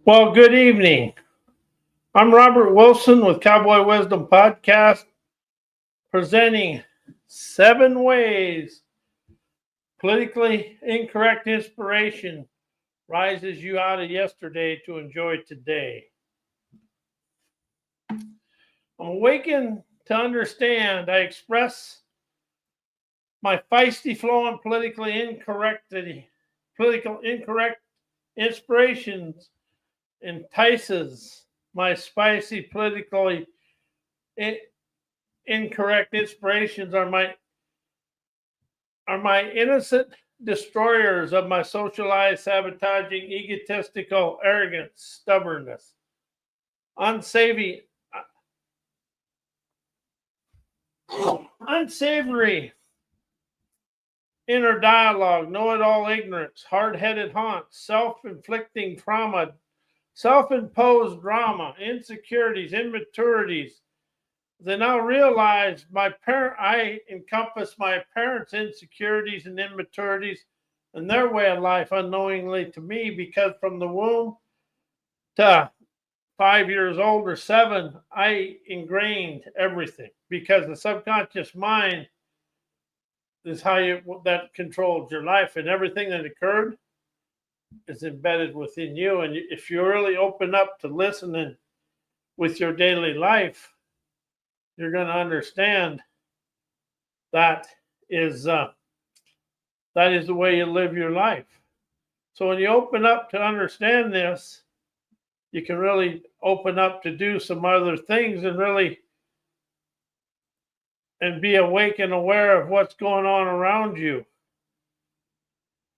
Well, good evening. I'm Robert Wilson with Cowboy Wisdom Podcast, presenting 7 ways politically incorrect inspiration rises you out of yesterday to enjoy today. I'm awakened to understand I express my feisty flowing political incorrect inspirations entices my spicy politically incorrect inspirations are my innocent destroyers of my socialized, sabotaging, egotistical, arrogance, stubbornness, unsavory inner dialogue, know-it-all ignorance, hard-headed haunts, self-inflicting trauma, self-imposed drama, insecurities, immaturities. They now realize I encompass my parents' insecurities and immaturities and their way of life unknowingly to me, because from the womb to 5 years old or 7, I ingrained everything, because the subconscious mind is that controls your life, and everything that occurred is embedded within you. And if you really open up to listening with your daily life, you're going to understand that is the way you live your life. So when you open up to understand this, you can really open up to do some other things and be awake and aware of what's going on around you.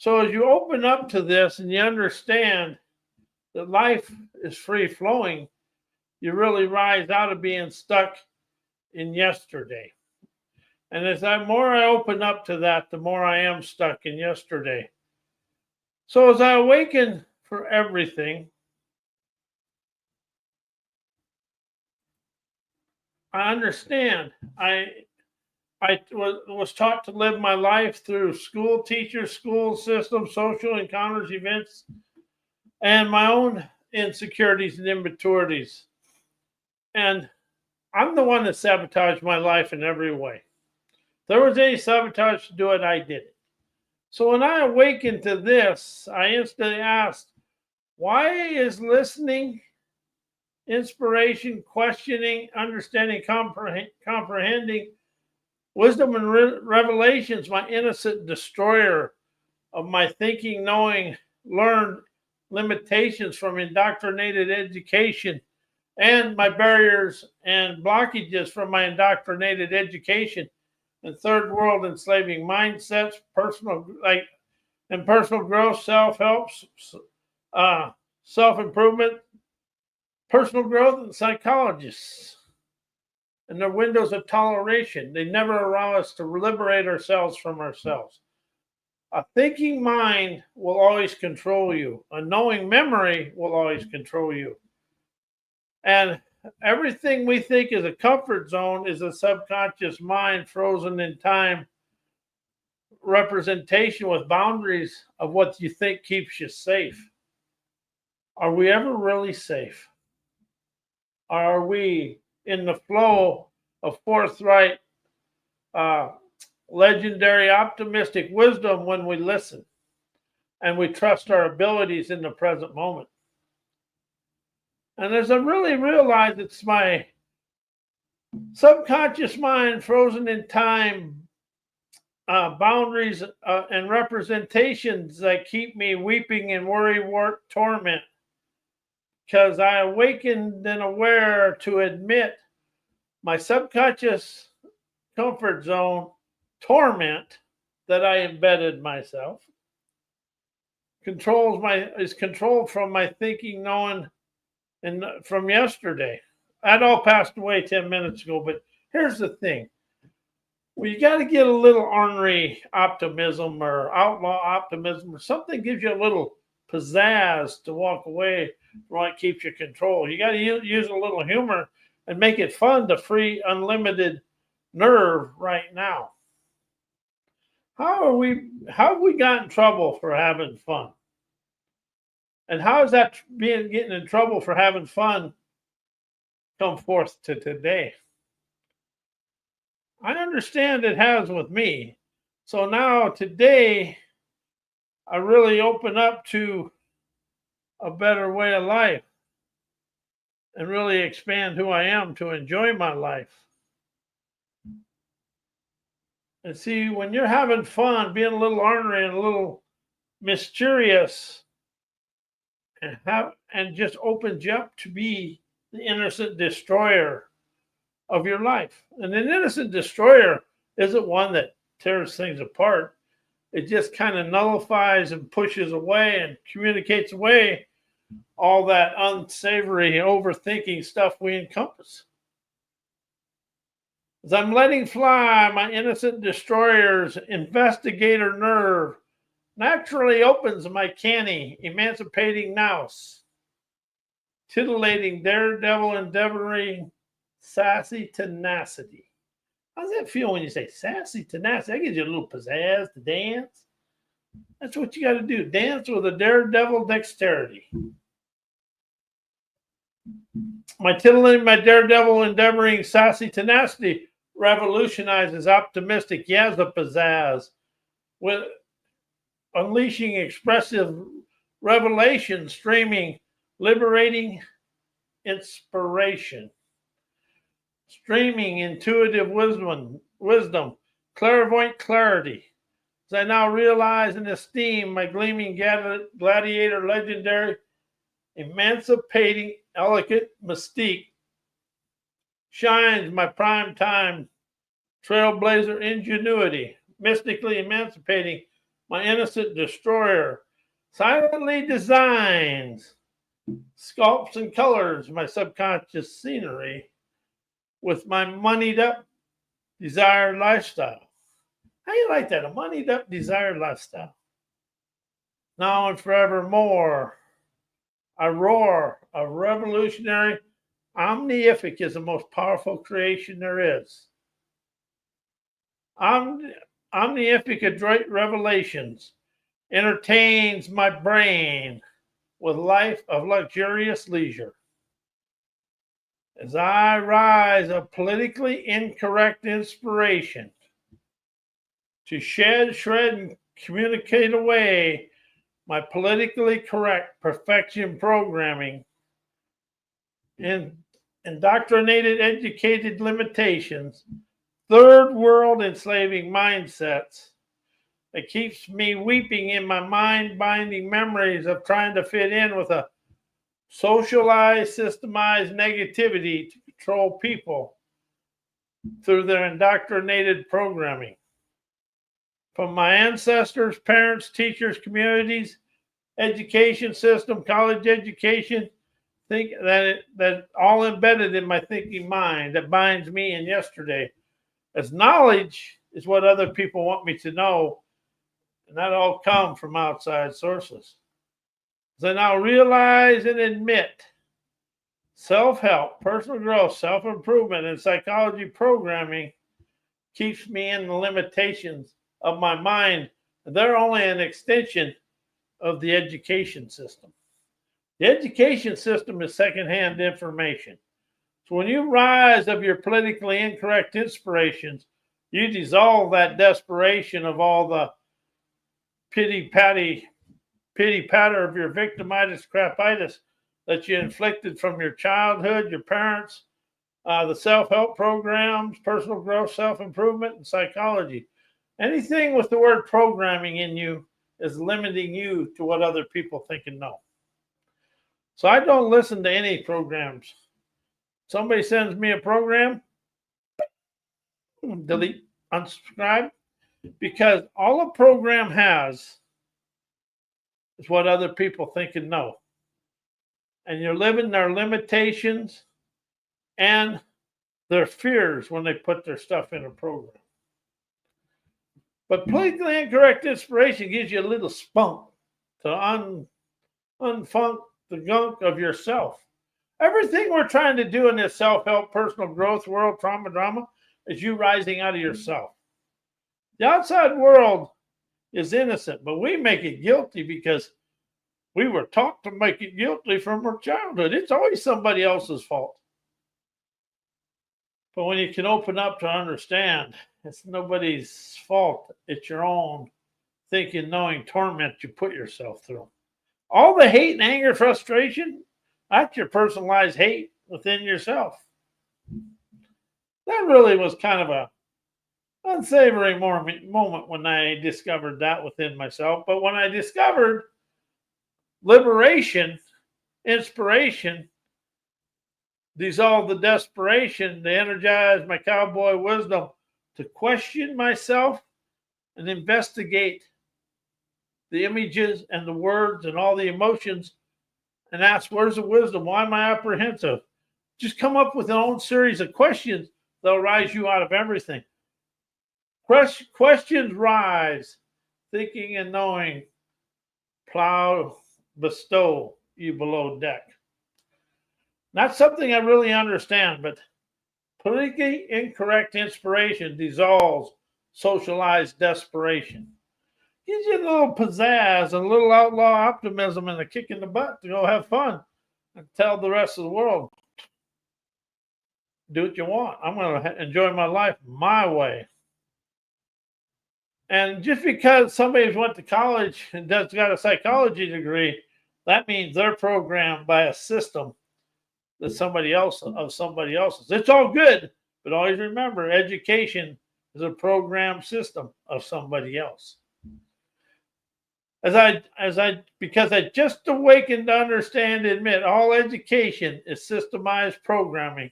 So as you open up to this and you understand that life is free flowing, you really rise out of being stuck in yesterday. And more I open up to that, the more I am stuck in yesterday. So as I awaken for everything, I understand. I was taught to live my life through school teachers, school systems, social encounters, events, and my own insecurities and immaturities. And I'm the one that sabotaged my life in every way. If there was any sabotage to do it, I did it. So when I awakened to this, I instantly asked, why is listening, inspiration, questioning, understanding, comprehending, wisdom and revelations my innocent destroyer of my thinking, knowing, learned limitations from indoctrinated education, and my barriers and blockages from my indoctrinated education and third world enslaving mindsets, personal growth, self-help, self-improvement, personal growth, and psychologists and their windows of toleration. They never allow us to liberate ourselves from ourselves. A thinking mind will always control you. A knowing memory will always control you. And everything we think is a comfort zone is a subconscious mind frozen in time representation with boundaries of what you think keeps you safe. Are we ever really safe? Are we in the flow of forthright, legendary, optimistic wisdom when we listen and we trust our abilities in the present moment? And as I really realized, it's my subconscious mind frozen in time, boundaries and representations that keep me weeping in worry, work, torment. Because I awakened and aware to admit my subconscious comfort zone torment that I embedded myself is controlled from my thinking, knowing, and from yesterday. That all passed away 10 minutes ago. But here's the thing. Well, you got to get a little ornery optimism or outlaw optimism, or something gives you a little pizzazz to walk away from what keeps you control. You got to use a little humor and make it fun to free unlimited nerve right now. How have we got in trouble for having fun? And how is that getting in trouble for having fun come forth to today? I understand it has with me. So now today, I really open up to a better way of life and really expand who I am to enjoy my life. And see, when you're having fun, being a little ornery and a little mysterious, and just opens you up to be the innocent destroyer of your life. And an innocent destroyer isn't one that tears things apart. It just kind of nullifies and pushes away and communicates away all that unsavory, overthinking stuff we encompass. As I'm letting fly, my innocent destroyer's investigator nerve naturally opens my canny, emancipating nous, titillating daredevil endeavoring sassy tenacity. How does that feel when you say sassy tenacity? That gives you a little pizzazz to dance. That's what you got to do. Dance with a daredevil dexterity. My titillating, my daredevil endeavoring sassy tenacity revolutionizes optimistic yazza pizzazz with unleashing expressive revelation, streaming, liberating inspiration, streaming intuitive wisdom, clairvoyant clarity. As I now realize and esteem my gleaming gladiator legendary, emancipating, elegant mystique, shines my prime time trailblazer ingenuity, mystically emancipating my innocent destroyer, silently designs, sculpts and colors my subconscious scenery with my moneyed up desired lifestyle. How you like that? A moneyed up desired lifestyle. Now and forevermore, I roar, a revolutionary omniific is the most powerful creation there is. Omniific adroit revelations entertains my brain with life of luxurious leisure. As I rise of politically incorrect inspiration to shred, and communicate away my politically correct perfection programming and indoctrinated educated limitations, third world enslaving mindsets that keeps me weeping in my mind binding memories of trying to fit in with a socialized, systemized negativity to control people through their indoctrinated programming. From my ancestors, parents, teachers, communities, education system, college education, think that all embedded in my thinking mind that binds me in yesterday. As knowledge is what other people want me to know, and that all comes from outside sources. As I now realize and admit, self-help, personal growth, self-improvement, and psychology programming keeps me in the limitations of my mind. They're only an extension of the education system. The education system is secondhand information. So when you rise of your politically incorrect inspirations, you dissolve that desperation of all the pity patter of your victimitis crapitis that you inflicted from your childhood, your parents, the self-help programs, personal growth, self-improvement, and psychology. Anything with the word programming in you is limiting you to what other people think and know. So I don't listen to any programs. Somebody sends me a program, delete, unsubscribe, because all a program has is what other people think and know. And you're living their limitations and their fears when they put their stuff in a program. But politically incorrect inspiration gives you a little spunk to unfunk the gunk of yourself. Everything we're trying to do in this self-help, personal growth, world trauma drama is you rising out of yourself. The outside world is innocent, but we make it guilty because We were taught to make it guilty from our childhood. It's always somebody else's fault. But when you can open up to understand, it's nobody's fault. It's your own thinking, knowing torment you put yourself through. All the hate and anger, frustration, that's your personalized hate within yourself. That really was kind of a unsavory moment when I discovered that within myself. But when I discovered liberation, inspiration, dissolve the desperation, to energize my cowboy wisdom, to question myself and investigate the images and the words and all the emotions and ask, where's the wisdom? Why am I apprehensive? Just come up with your own series of questions that'll rise you out of everything. Questions rise, thinking and knowing, plow, bestow you below deck. Not something I really understand, but politically incorrect inspiration dissolves socialized desperation. Gives you a little pizzazz, a little outlaw optimism, and a kick in the butt to go have fun and tell the rest of the world, do what you want. I'm going to enjoy my life my way. And just because somebody's went to college and got a psychology degree, that means they're programmed by a system that somebody else's. It's all good, but always remember, education is a programmed system of somebody else. Because I just awakened to understand and admit all education is systemized programming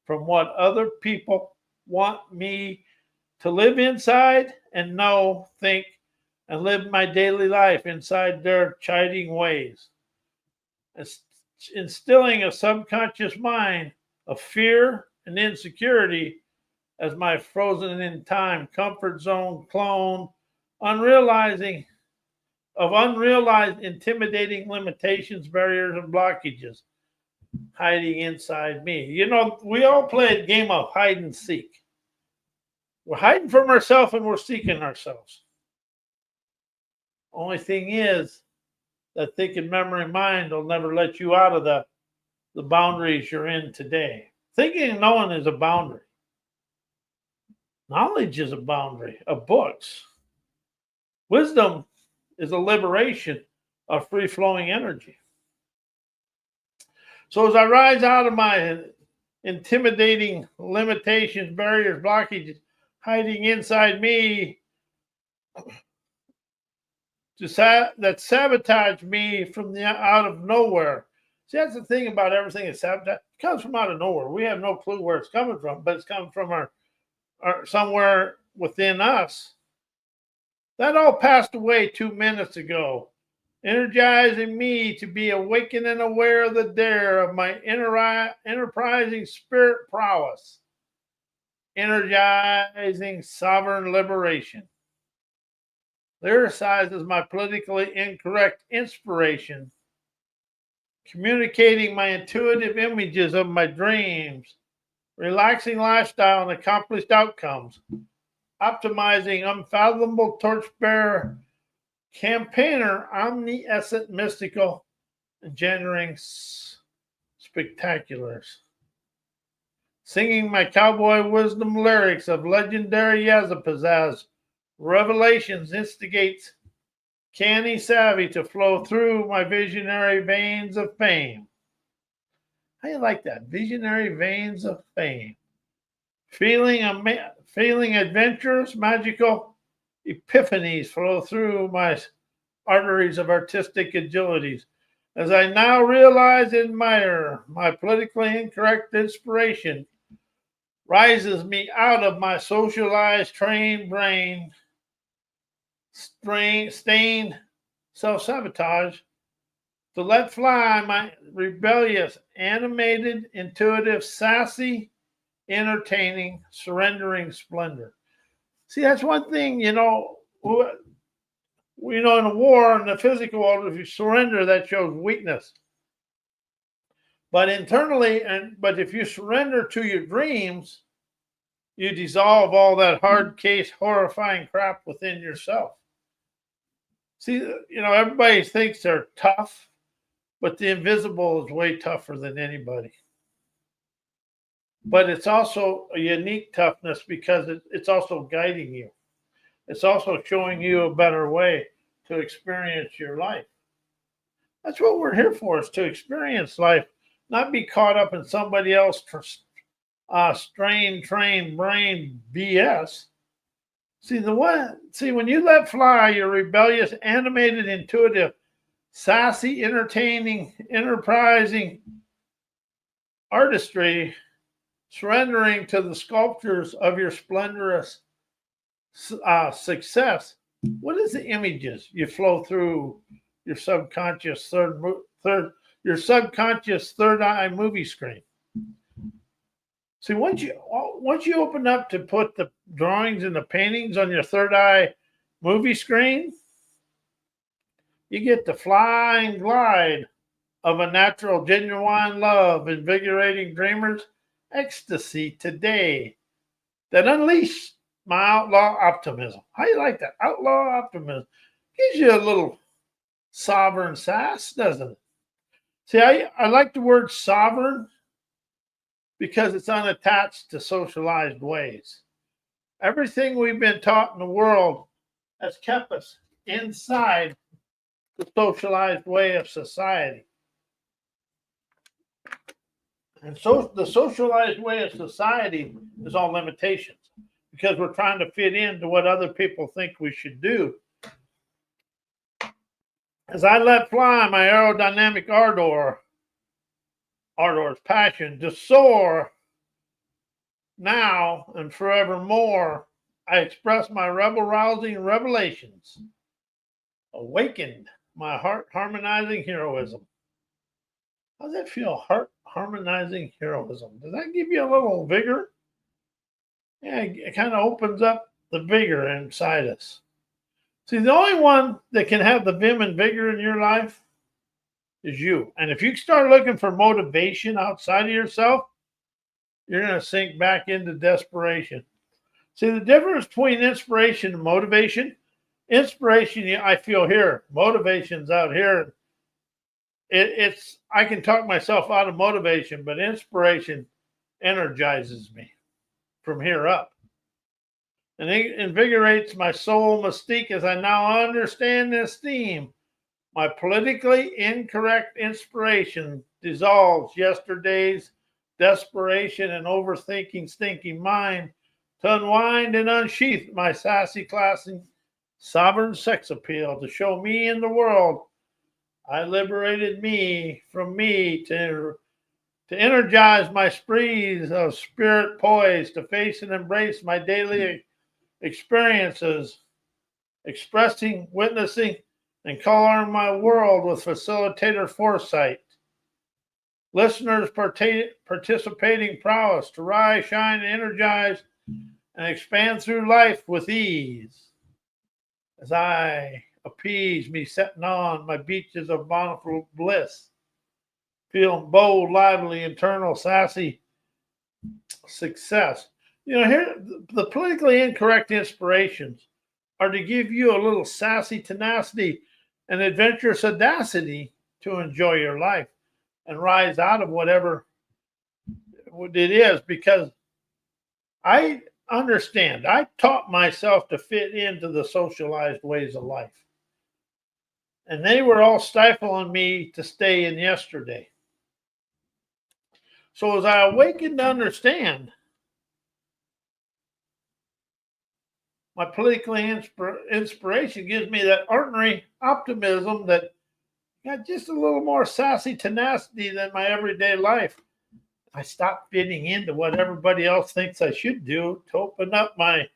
from what other people want me to live inside and know, think, and live my daily life inside their chiding ways. It's instilling a subconscious mind of fear and insecurity as my frozen in time comfort zone clone, unrealized, intimidating limitations, barriers, and blockages hiding inside me. You know, we all play a game of hide and seek. We're hiding from ourselves and we're seeking ourselves. Only thing is that thinking, memory, mind will never let you out of the boundaries you're in today. Thinking and knowing is a boundary. Knowledge is a boundary of books. Wisdom is a liberation of free-flowing energy. So as I rise out of my intimidating limitations, barriers, blockages hiding inside me that sabotage me from out of nowhere. See, that's the thing about everything is sabotage. It comes from out of nowhere. We have no clue where it's coming from, but it's coming from our somewhere within us. That all passed away 2 minutes ago, energizing me to be awakened and aware of the dare of my enterprising spirit prowess, energizing sovereign liberation. Lyricizes my politically incorrect inspiration, communicating my intuitive images of my dreams, relaxing lifestyle and accomplished outcomes, optimizing unfathomable torchbearer, campaigner, omniscient, mystical, engendering spectaculars. Singing my cowboy wisdom lyrics of legendary Yazapazaz, revelations instigates canny savvy to flow through my visionary veins of fame. How you like that? Visionary veins of fame. Feeling adventurous, magical epiphanies flow through my arteries of artistic agilities. As I now realize and admire my politically incorrect inspiration rises me out of my socialized trained brain, stained self-sabotage, to let fly my rebellious, animated, intuitive, sassy, entertaining, surrendering splendor. See, that's one thing, in a war, in the physical world, if you surrender, that shows weakness. But internally, but if you surrender to your dreams, you dissolve all that hard case, horrifying crap within yourself. See, everybody thinks they're tough, but the invisible is way tougher than anybody. But it's also a unique toughness because it's also guiding you. It's also showing you a better way to experience your life. That's what we're here for, is to experience life, not be caught up in somebody else's train brain BS. See, when you let fly your rebellious, animated, intuitive, sassy, entertaining, enterprising artistry, surrendering to the sculptures of your splendorous success, what is the images you flow through your subconscious third eye movie screen? See, once you open up to put the drawings and the paintings on your third eye movie screen, you get the flying glide of a natural, genuine love, invigorating dreamers, ecstasy today that unleash my outlaw optimism. How you like that? Outlaw optimism. Gives you a little sovereign sass, doesn't it? See, I like the word sovereign because it's unattached to socialized ways. Everything we've been taught in the world has kept us inside the socialized way of society. And so the socialized way of society is all limitations because we're trying to fit into what other people think we should do. As I let fly my aerodynamic ardor's passion to soar now and forevermore, I express my rebel-rousing revelations, awakened my heart-harmonizing heroism. How does that feel, heart-harmonizing heroism? Does that give you a little vigor? Yeah, it kind of opens up the vigor inside us. See, the only one that can have the vim and vigor in your life is you. And if you start looking for motivation outside of yourself, you're going to sink back into desperation. See, the difference between inspiration and motivation, inspiration, I feel here, motivation's out here. I can talk myself out of motivation, but inspiration energizes me from here up. And it invigorates my soul mystique as I now understand this theme. My politically incorrect inspiration dissolves yesterday's desperation and overthinking stinking mind to unwind and unsheath my sassy, classy, sovereign sex appeal to show me in the world I liberated me from me to energize my sprees of spirit poised to face and embrace my daily experiences, expressing, witnessing, and coloring my world with facilitator foresight. Listeners participating prowess to rise, shine, and energize, and expand through life with ease. As I appease me setting on my beaches of bountiful bliss, feeling bold, lively, internal, sassy success. Here, the politically incorrect inspirations are to give you a little sassy tenacity and adventurous audacity to enjoy your life and rise out of whatever it is, because I understand. I taught myself to fit into the socialized ways of life. And they were all stifling me to stay in yesterday. So as I awakened to understand, my political inspiration gives me that ordinary optimism that got just a little more sassy tenacity than my everyday life. I stopped fitting into what everybody else thinks I should do to open up my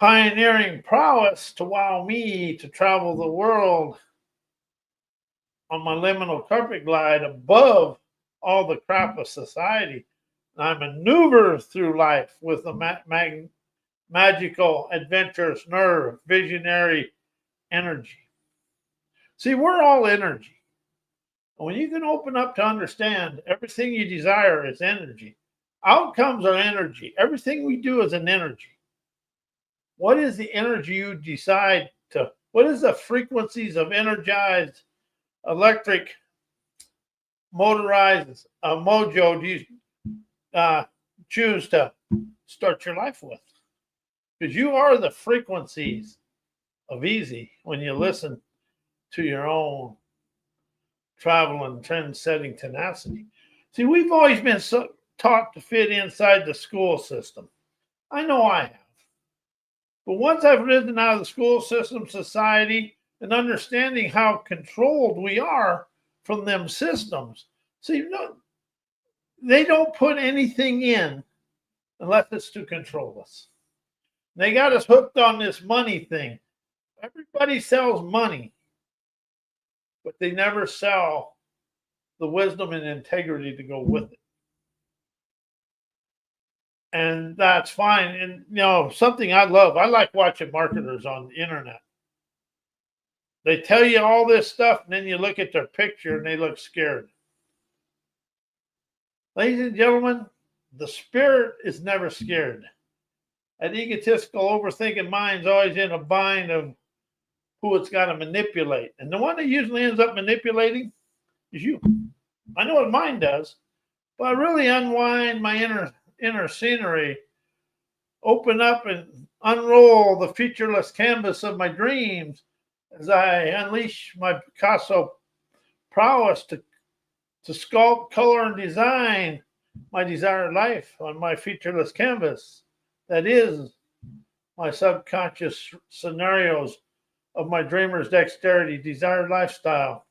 pioneering prowess to wow me to travel the world on my liminal carpet glide above all the crap of society. And I maneuver through life with a magical, adventurous nerve, visionary energy. See, we're all energy. And when you can open up to understand everything you desire is energy, outcomes are energy. Everything we do is an energy. What is the energy you decide to What is the frequencies of energized, electric, motorized mojo do you choose to start your life with? Because you are the frequencies of easy when you listen to your own travel and trend-setting tenacity. See, we've always been taught to fit inside the school system. I know I have. But once I've risen out of the school system, society, and understanding how controlled we are from them systems, see, no, they don't put anything in unless it's to control us. They got us hooked on this money thing. Everybody sells money, but they never sell the wisdom and integrity to go with it. And that's fine. And, you know, something I love, I like watching marketers on the internet. They tell you all this stuff, and then you look at their picture and they look scared. Ladies and gentlemen, the spirit is never scared. An egotistical, overthinking mind's always in a bind of who it's got to manipulate. And the one that usually ends up manipulating is you. I know what mine does, but I really unwind my inner scenery, open up and unroll the featureless canvas of my dreams as I unleash my Picasso prowess to sculpt, color, and design my desired life on my featureless canvas. That is my subconscious scenarios of my dreamer's dexterity, desired lifestyle,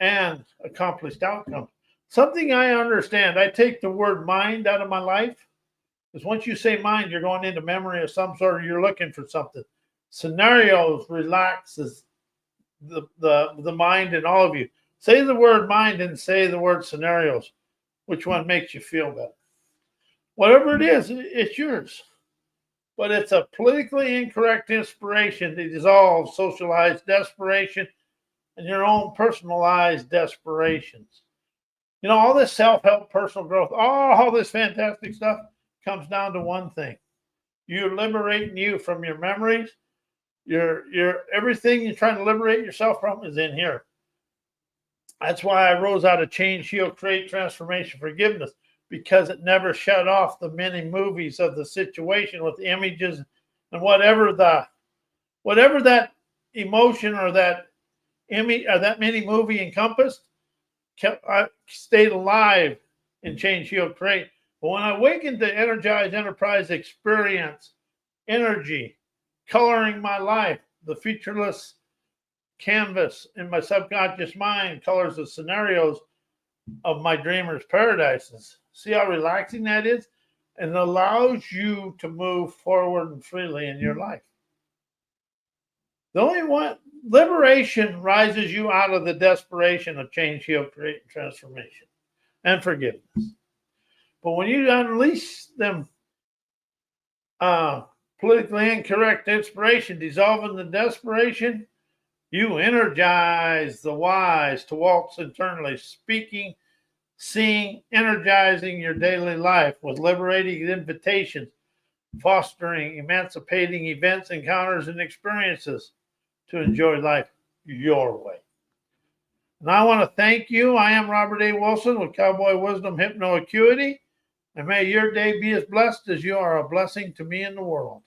and accomplished outcome. Something I understand, I take the word mind out of my life, because once you say mind, you're going into memory of some sort, or you're looking for something. Scenarios relaxes the mind in all of you. Say the word mind and say the word scenarios. Which one makes you feel better? Whatever it is, it's yours. But it's a politically incorrect inspiration to dissolve socialized desperation and your own personalized desperations. You know, all this self-help, personal growth, all this fantastic stuff comes down to one thing. You're liberating you from your memories. Your everything you're trying to liberate yourself from is in here. That's why I rose out of change, heal, create, transformation, forgiveness, because it never shut off the many movies of the situation with images and whatever that emotion or that image or that mini movie encompassed, I stayed alive in change, heal, create. But when I awakened to energized enterprise experience, energy, coloring my life, the featureless canvas in my subconscious mind colors the scenarios of my dreamer's paradises. See how relaxing that is? And it allows you to move forward and freely in your life. The only one, liberation rises you out of the desperation of change, heal, create, and transformation, and forgiveness. But when you unleash them politically incorrect inspiration, dissolving the desperation, you energize the wise to waltz internally, speaking, seeing, energizing your daily life with liberating invitations, fostering, emancipating events, encounters, and experiences to enjoy life your way. And I want to thank you. I am Robert A. Wilson with Cowboy Wisdom Hypno Acuity. And may your day be as blessed as you are a blessing to me and the world.